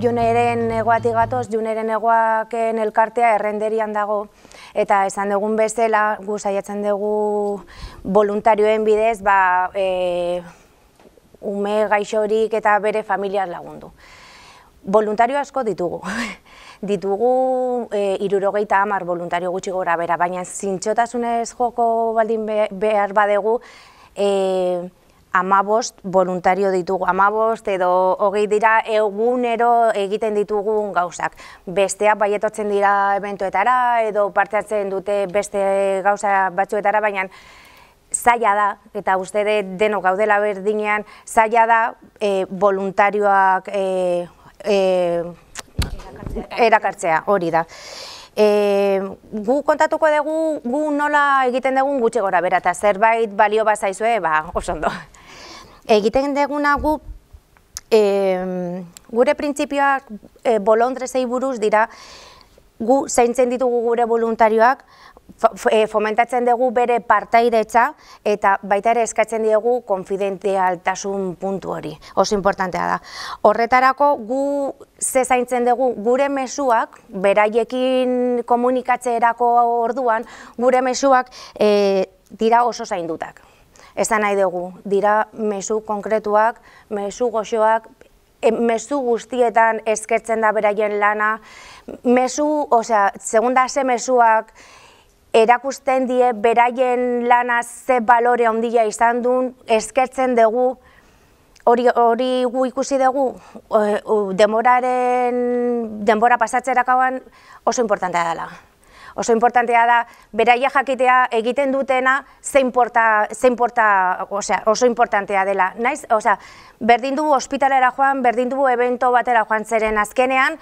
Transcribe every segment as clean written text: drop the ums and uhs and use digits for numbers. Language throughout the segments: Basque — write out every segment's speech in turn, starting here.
Juneren Egoatik gatoz, Juneren Egoaken elkartea errenderian dago, eta esan dugun bezala, gu saiatzen dugu voluntarioen bidez, ume gaixorik eta bere familiaz lagundu. Voluntario asko ditugu. Ditugu 70 voluntario gutxi gora bera, baina zintxotasunez joko baldin behar badegu, 15 voluntario ditugu, 15 edo 20 dira egunero egiten ditugun gauzak. Besteak baietotzen dira eventuetara edo parte hartzen dute beste gauza batzuetara, baina zaila da, eta uste denok gaudela berdinean, zaila da voluntarioak erakartzea, hori da. Gu kontatuko dugu, gu nola egiten dugun gutxi gora bera, eta zerbait balio bazaizue, oso ondo. Egiten duguna gu, gure printzipioak bolondresei buruz dira, gu zaintzen ditugu gure voluntarioak, fomentatzen dugu bere partairetza eta baita ere eskatzen diegu konfidentzialtasun puntu hori, oso importantea da. Horretarako gu ze zaintzen dugu gure mezuak, beraiekin komunikatzerako orduan, gure mezuak dira oso zaindutak. Esan nahi dugu, dira mezu konkretuak, mezu goxoak, mezu guztietan eskertzen da beraien lana, mezu, segunda ze mezuak erakusten die beraien lana ze balore handia izan duen, eskertzen dugu, hori gu ikusi dugu, denbora pasatzerakoan oso importantea dela. Oso importantea da, beraia jakitea egiten dutena oso importantea dela. Berdin dugu ospitalera joan, berdin dugu evento batera joan, zeren azkenean,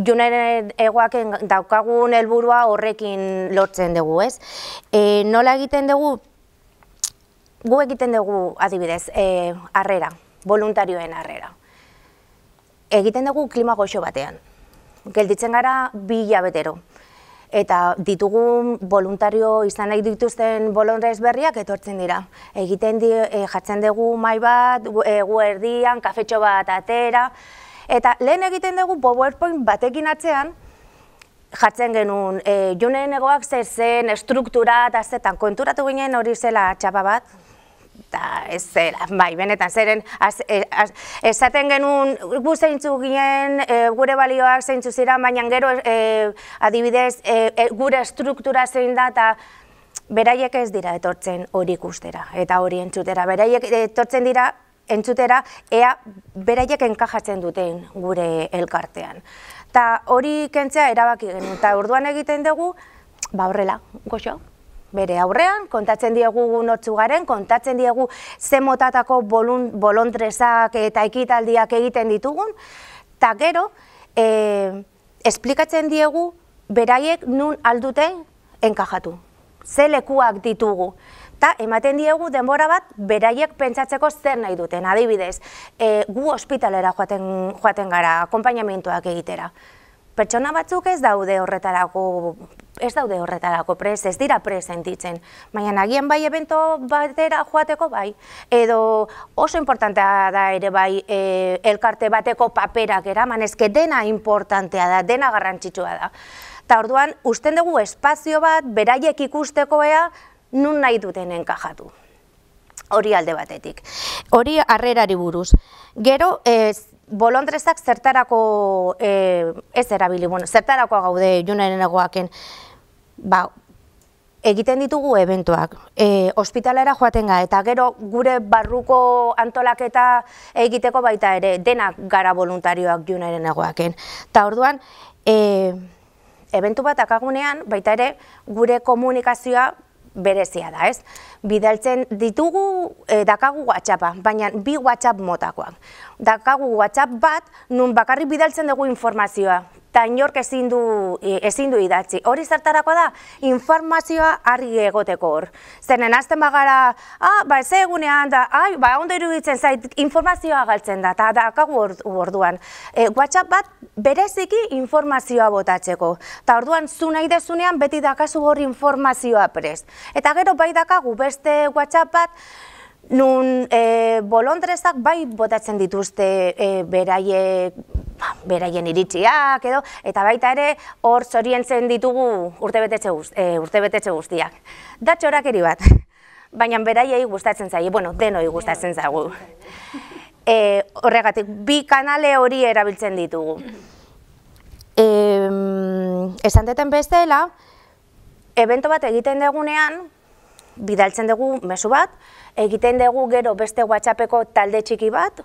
Juneren Egoaken daukagun helburua horrekin lortzen dugu, ez? Nola egiten dugu? Gu egiten dugu, adibidez, harrera, voluntarioen harrera. Egiten dugu klima goxo batean. Gelditzen gara 2 hilabetero. Eta ditugun voluntario izan nahi dituzten bolondrez berriak etortzen dira. Jartzen dugu mahai bat, gu erdian, kafetxo bat atera, eta lehen egiten dugu PowerPoint batekin atzean, jartzen genuen Juneren Egoak zer zen, struktura, eta zetan konturatu ginen hori zela txapa bat, eta ez zera, benetan zeren, esaten genuen gu zeintzu ginen, gure balioak zeintzu ziren, baina gero adibidez gure struktura zein da, eta beraiek ez dira etortzen hori ikustera, eta hori entzutera, beraiek etortzen dira entzutera, ea beraiek enkajatzen duten gure elkartean. Eta hori kentzea erabaki genuen, eta orduan egiten dugu, horrela, goxo. Bere aurrean, kontatzen diegu nortzu garen, kontatzen diegu ze motatako bolondresak eta ekitaldiak egiten ditugun, eta gero, esplikatzen diegu beraiek nun alduten enkajatu, ze lekuak ditugu. Eta ematen diegu denbora bat beraiek pentsatzeko zer nahi duten, adibidez, gu ospitalera joaten gara, akonpainamentuak egitera. Pertsona batzuk ez daude horretarako prest, ez dira prest sentitzen. Baina nagian bai evento batera joateko bai, edo oso importantea da ere bai elkarte bateko paperak eraman, ezke dena importantea da, dena garrantzitsua da. Eta orduan, usten dugu espazio bat, beraiek ikusteko ea, nun nahi duten enkajatu. Hori alde batetik. Hori harrerari buruz. Gero, bolondrezak zertarako ez erabili, zertarako gaude Juneren Egoaken. Egiten ditugu eventuak, ospitalera joaten gara, eta gero gure barruko antolaketa egiteko baita ere, denak gara voluntarioak Juneren Egoaken. Eta orduan, eventu bat akagunean, baita ere, gure komunikazioa berezia da, ez? Bidaltzen ditugu, dakagu WhatsAppa, baina 2 WhatsApp motakoak. Dakagu WhatsApp bat, nun bakarrik bidaltzen dugu informazioa, eta inork ezin du idatzi. Hori zertarako da, informazioa argi egoteko hor. Zeren azten bagara, ez egunean da, ondo iruditzen zait, informazioa galtzen da, eta dakagu orduan. WhatsApp bat bereziki informazioa botatzeko. Eta orduan, zu nahi dezunean, beti dakazu hor informazioa prest. Eta gero bai dakagu beste WhatsApp bat, nun bolondrezak bai botatzen dituzte beraien iritziak edo, eta baita ere hor zorientzen ditugu urtebetetze guztiak. Da txorakeri bat, baina beraiei gustatzen zaie, bueno, denoi gustatzen zaigu. Horregatik, bi kanale hori erabiltzen ditugu. Esan deten bestela, evento bat egiten degunean, bidaltzen dugu mezu bat, egiten dugu gero beste WhatsAppeko talde txiki bat,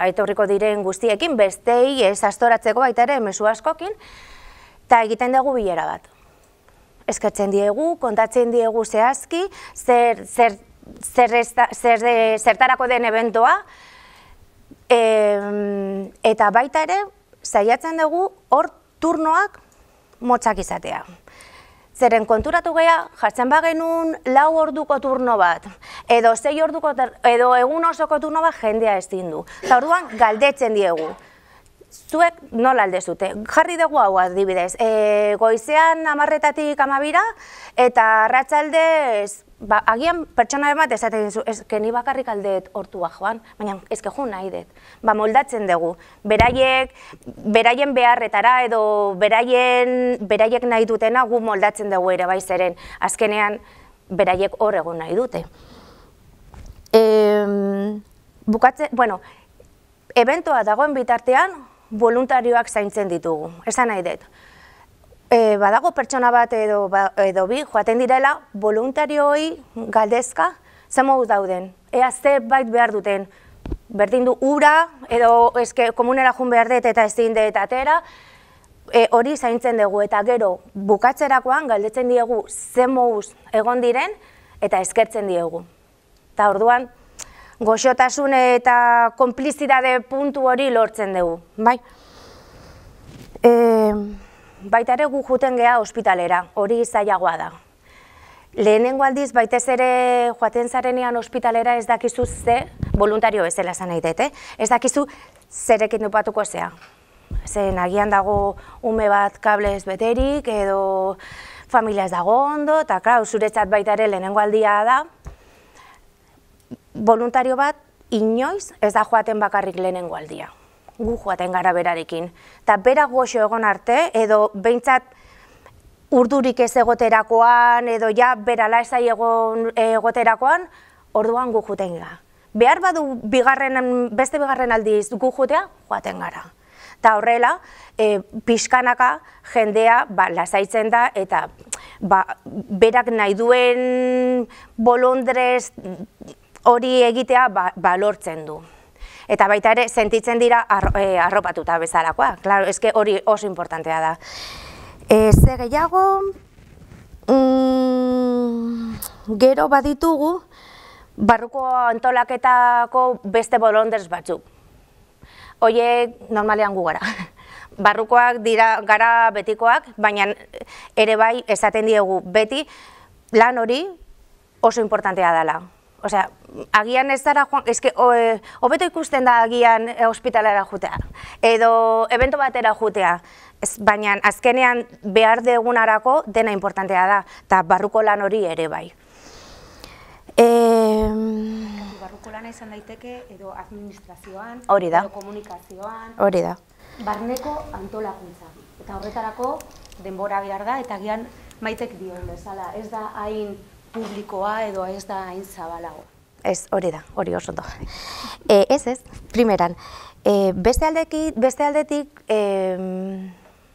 etorriko diren guztiekin, bestei ez astoratzeko baita ere mezu askokin, eta egiten dugu bilera bat. Eskertzen diegu, kontatzen diegu zehazki, zertarako den eventoa, eta baita ere, saiatzen dugu hor turnoak motzak izatea. Zeren konturatu geha, jartzen bagenun 4 orduko turno bat, edo 6 orduko, edo egun osoko turno bat jendea ezin du. Eta orduan galdetzen diegu. Zuek nola aldezute? Jarri dugu hau adibidez. Goizean 10:00-tik 12:00 eta arratsaldez, agian pertsona bat esaten dizu, eske ni bakarrik aldeet hortua joan, baina eske jo nahi dut. Moldatzen dugu. Beraien beharretara edo beraiek nahi dutena gu moldatzen dugu ere bai zeren. Azkenean beraiek hor egon nahi dute. Bueno, eventoa dagoen bitartean voluntarioak zaintzen ditugu, esan nahi dut. Badago pertsona bat edo bi joaten direla, voluntarioei galdezka ze moduz dauden, ea zerbait behar duten, berdin du ura, edo komunera joan behar dut eta ezin dut atera, hori zaintzen dugu eta gero bukatzerakoan galdetzen diegu ze moduz egon diren eta eskertzen diegu. Eta orduan, goxotasun eta konplizidade puntu hori lortzen dugu, bai? Baita ere gu juten geha ospitalera, hori zailagoa da. Lehenengo aldiz, baitez ere joaten zarenean ospitalera ez dakizu ze, voluntario bezala esan nahi dut, ez dakizu zerekin topatuko zea. Zen agian dago ume bat kablez beterik edo familia ez dago ondo, eta klar, zuretzat baita ere lehenengo aldia da, voluntario bat inoiz ez da joaten bakarrik lehenengo aldia. Gu joaten gara berarekin. Eta bera goxo egon arte, edo behintzat urdurik ez egoterakoan, edo ja berala ezai egoterakoan, orduan gu joaten gara. Behar badu beste bigarren aldiz gu joatea, joaten gara. Eta horrela, pixkanaka jendea lasaitzen da, eta berak nahi duen bolondrez hori egitea lortzen du. Eta baita ere, sentitzen dira arropatuta bezalakoa. Claro, eske hori oso importantea da. Ze gehiago, gero baditugu, barruko antolaketako beste bolondrez batzuk. Hoiek normalean gu gara. Barrukoak dira gara betikoak, baina ere bai esaten diegu beti lan hori oso importantea dela. Osea, agian ez dara joan, eske hobeto ikusten da agian ospitalera jutea, edo evento batera jutea, baina azkenean behar degunarako dena importantea da, eta barruko lan hori ere bai. Barruko lana izan daiteke edo administrazioan, edo komunikazioan, barneko antolakuntza. Eta horretarako denbora behar da, eta agian Maitek dioen bezala, ez da hain publikoa edo ez da hain zabalago. Ez, hori da, hori oso ondo. Ez, primeran, beste aldetik,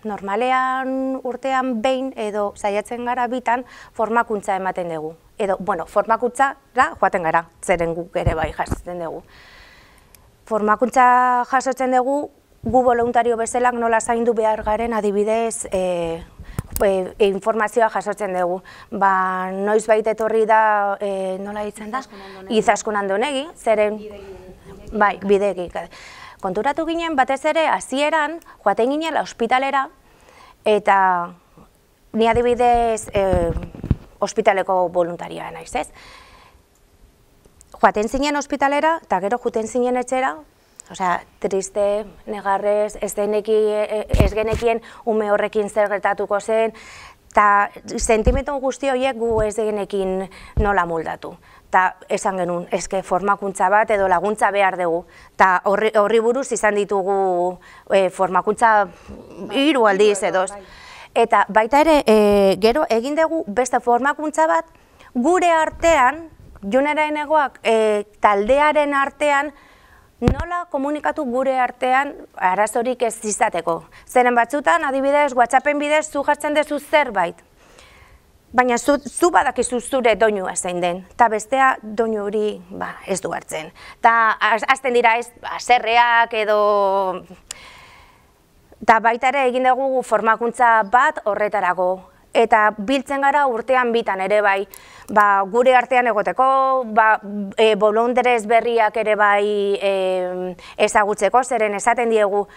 normalean urtean behin edo saiatzen gara bitan formakuntza ematen dugu. Edo, bueno, formakuntzara joaten gara, zeren guk ere bai jasotzen dugu. Formakuntza jasotzen dugu, gu voluntario bezalak nola zaindu behar garen adibidez informazioa jasotzen dugu. Noiz baita etorri da, nola ditzen da? Izaskun Andonegi, zeren, bai, bidegi. Konturatu ginen, batez ere, hasieran joaten ginen ospitalera, eta ni adibidez ospitaleko voluntarioa naiz, ez? Joaten zinen ospitalera, eta gero joaten zinen etxera, osea, triste, negarrez, ez genekien ume horrekin zer gertatuko zen, eta sentimentu guzti horiek gu ez degenekin nola moldatu. Eta esan genuen, eske formakuntza bat edo laguntza behar dugu. Eta horri buruz izan ditugu formakuntza 3 aldiz edo. Eta baita ere, gero egin dugu beste formakuntza bat, gure artean, Junera enegoak taldearen artean, nola komunikatu gure artean arazorik ez izateko. Zeren batzutan, adibidez, WhatsAppen bidez zu jartzen dezu zerbait. Baina zu badakizu zure doinua zein den, eta bestea doinu hori ez du hartzen. Eta azten dira ez, haserreak edo... Eta baita ere egin dugu formakuntza bat horretarako. Eta biltzen gara urtean bitan ere bai, gure artean egoteko, bolonderez berriak ere bai ezagutzeko, zeren esaten diegu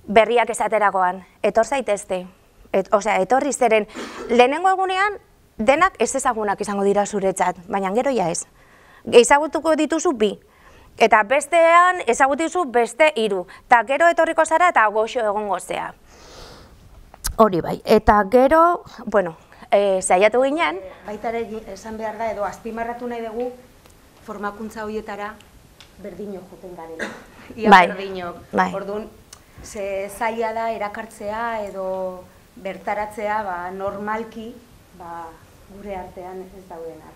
berriak esaterakoan, etor zaitezte. Osea, etorri zeren, lehenengo egunean denak ez ezagunak izango dira zuretzat, baina gero ja ez. Ezagutuko dituzu 2. Eta bestean ezagutizu beste 3. Eta gero etorriko zara eta goxo egongo zea. Hori bai. Eta gero, bueno, saiatu ginen. Baita ere esan behar da edo azpimarratu nahi dugu formakuntza horietara berdinok joten garela. Ia berdinok. Orduan, ze zaila da erakartzea edo bertaratzea normalki gure artean ez daudenak.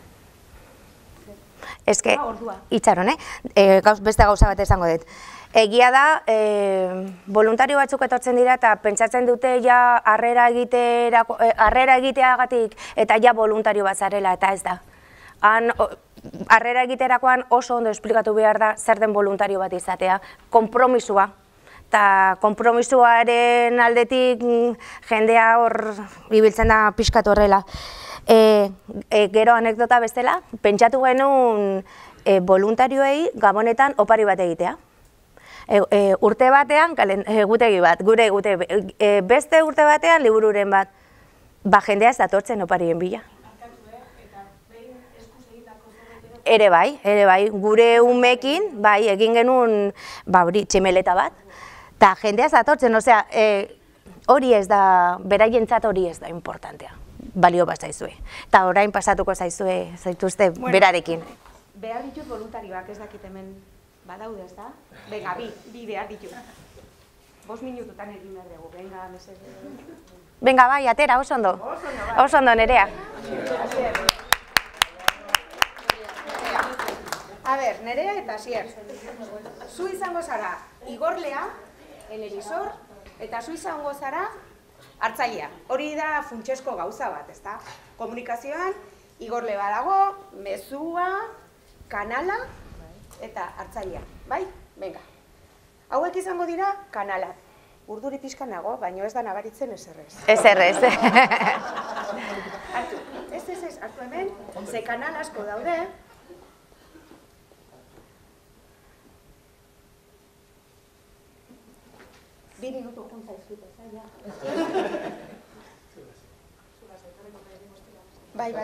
Eske, itxaron, beste gauza bat esango dut. Egia da, voluntario batzuk etortzen dira eta pentsatzen dute ja harrera egiteagatik eta ja voluntario bat zarela, eta ez da. Harrera egiterakoan oso ondo esplikatu behar da zer den voluntario bat izatea, konpromisua. Eta konpromisoaren aldetik jendea hor ibiltzen da pixkat horrela. Gero anekdota bestela, pentsatu genuen voluntarioei gabonetan opari bat egitea. Urte batean, egutegi bat, gure egutegi, beste urte batean libururen bat, jendea ez datortzen oparien bila. Ere bai, gure umekin, egin genuen tximeleta bat, eta jendea ez datortzen, osea, hori ez da, beraientzat hori ez da importantea, balio bat zaizue. Eta orain pasatuko zaituzte berarekin. Behar ditut voluntarioak ez dakit hemen badaude, ez da? Venga, bi behar ditut. 5 minututan egin behar dugu, venga, mesede. Venga, bai, atera, oso ondo. Oso ondo, Nerea. A ber, Nerea eta Asier. Zu izango zara igorlea, elebisor, eta zu izango zara hartzailea. Hori da funtsezko gauza bat, ez da? Komunikazioan, igorle badago, mezua, kanala eta hartzailea. Bai? Venga. Hauek izango dira kanalak. Urduri pixka nago, baina ez da nabaritzen eserrez. Eserrez. Hartu. Ez, hartu hemen, ze kanal asko daude. Bi minutu juntza izkute, zaila. Bai.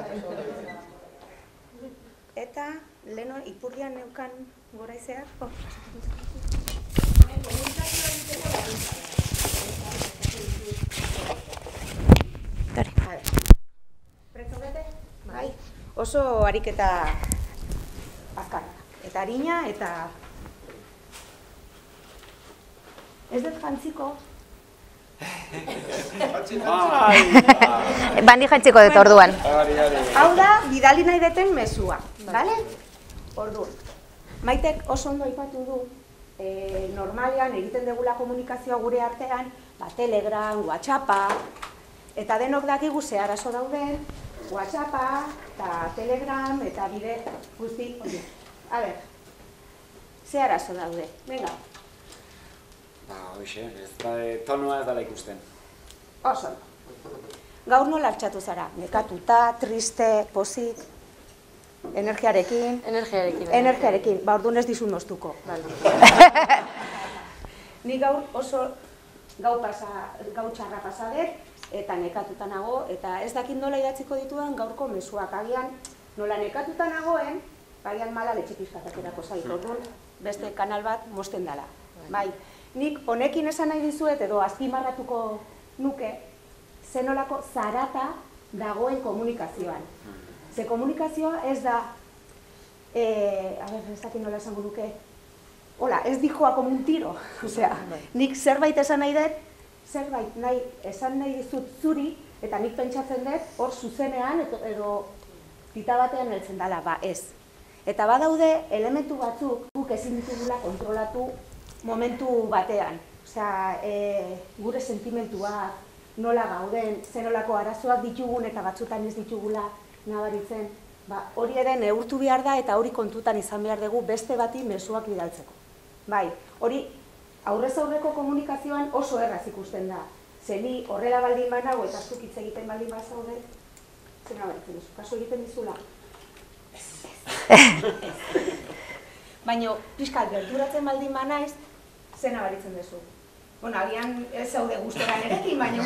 Eta, leheno, ipurdian neukan gora izeak. Bai, oso ariketa azkarra. Eta harina, eta... Ez dut jantziko. Bandi jantziko dut orduan. Hau da, bidali nahi deten mezua, bale? Orduan. Maitek oso ondo aipatu du, normalean egiten degula komunikazioa gure artean, Telegram, WhatsAppa, eta denok dakigu ze arazo dauden, WhatsAppa, eta Telegram, eta bide guzti hori. A ber, ze arazo daude, venga. Hoxe, tonua ez dala ikusten. Oso. Gaur nola altxatu zara? Nekatuta, triste, pozik, energiarekin? Energiarekin. Orduan ez dizu moztuko. Ni gaur oso gau txarra pasadet, eta nekatuta nago, eta ez dakit nola idatziko ditudan gaurko mezuak. Agian, nola nekatuta nagoen, agian mala letxipizkatakerako zait. Orduan, beste kanal bat mozten dela. Bai. Nik honekin esan nahi dizuet edo azpimarratuko nuke zenolako zarata dagoen komunikazioan. Ze komunikazioa ez da, ez dakit nola esango nuke, hola, ez dijoa como un tiro. Osea, nik zerbait esan nahi dut, zerbait esan nahi dizut zuri, eta nik pentsatzen dut, hor zuzenean, edo tita batean heltzen dela, ba ez. Eta badaude elementu batzuk guk ezin ditugula kontrolatu momentu batean. Osea, gure sentimentuak, nola gauden, zenolako arazoak ditugun eta batzutan ez ditugula nabaritzen, hori ere neurtu behar da eta hori kontutan izan behar dugu beste bati mezuak bidaltzeko. Bai, hori aurrez aurreko komunikazioan oso erraz ikusten da. Ze ni horrela baldin banago eta zuk hitz egiten baldin bazaude, zer nabaritzen duzu, kaso egiten dizula? Baina, pixkat, gerturatzen baldin banaiz, zer nabaritzen duzu? Bueno, agian ez zaude gustora nerekin, baina...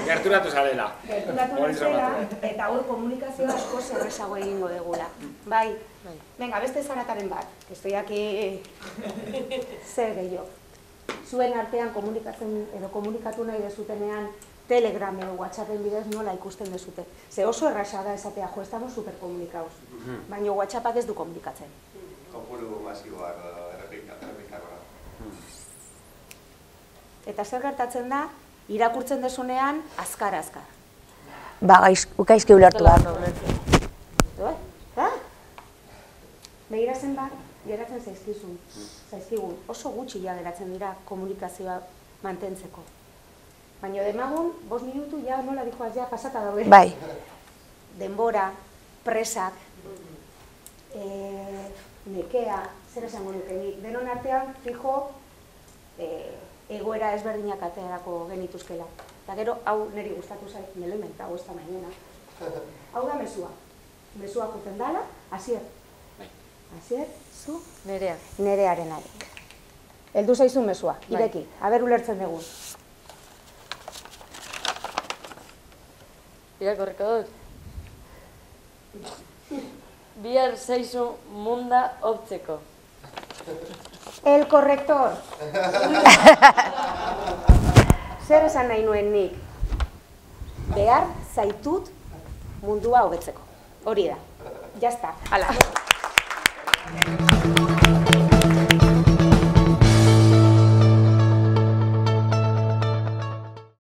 Gerturatu zarela. Gerturatu zarela, eta hor komunikazioa asko zerrezago egingo degula. Bai, venga, beste zarataren bat, que estoy aquí zer gehiago. Zuen artean komunikatzen edo komunikatu nahi dezutenean Telegram edo WhatsAppen bidez nola ikusten dezute. Ze oso erraza da esatea, jo, estamos superkomunikauz. Baina WhatsAppak ez du komunikatzen. Kopuru masiboak errepikakoa. Eta zer gertatzen da, irakurtzen desunean, azkar-azkar. Ba, gaizki ulertu da. Begiratzen bat, geratzen zaizkigun. Oso gutxi ja geratzen dira komunikazioa mantentzeko. Baina demagun, 5 minutu ja nola dijoaz ja pasata daude. Bai. Denbora, presak, nekea, zer esango nuke, denon artean, fijo, egoera ezberdinak aterako genituzkela. Eta gero, hau niri gustatu zait, me lo inventau esta mañana. Hau da mesua. Mesua juten dala, Asier. Asier, zu? Nerea. Nerearen arek. Heldu zaizu mesua, ireki. Aber ulertzen dugu. Irakorriko dut. Bihar zaizu munda optzeko. El corrector. Zer esan nahi nuen nik? Behar zaitut mundua hobetzeko. Hori da. Ya está. Hala.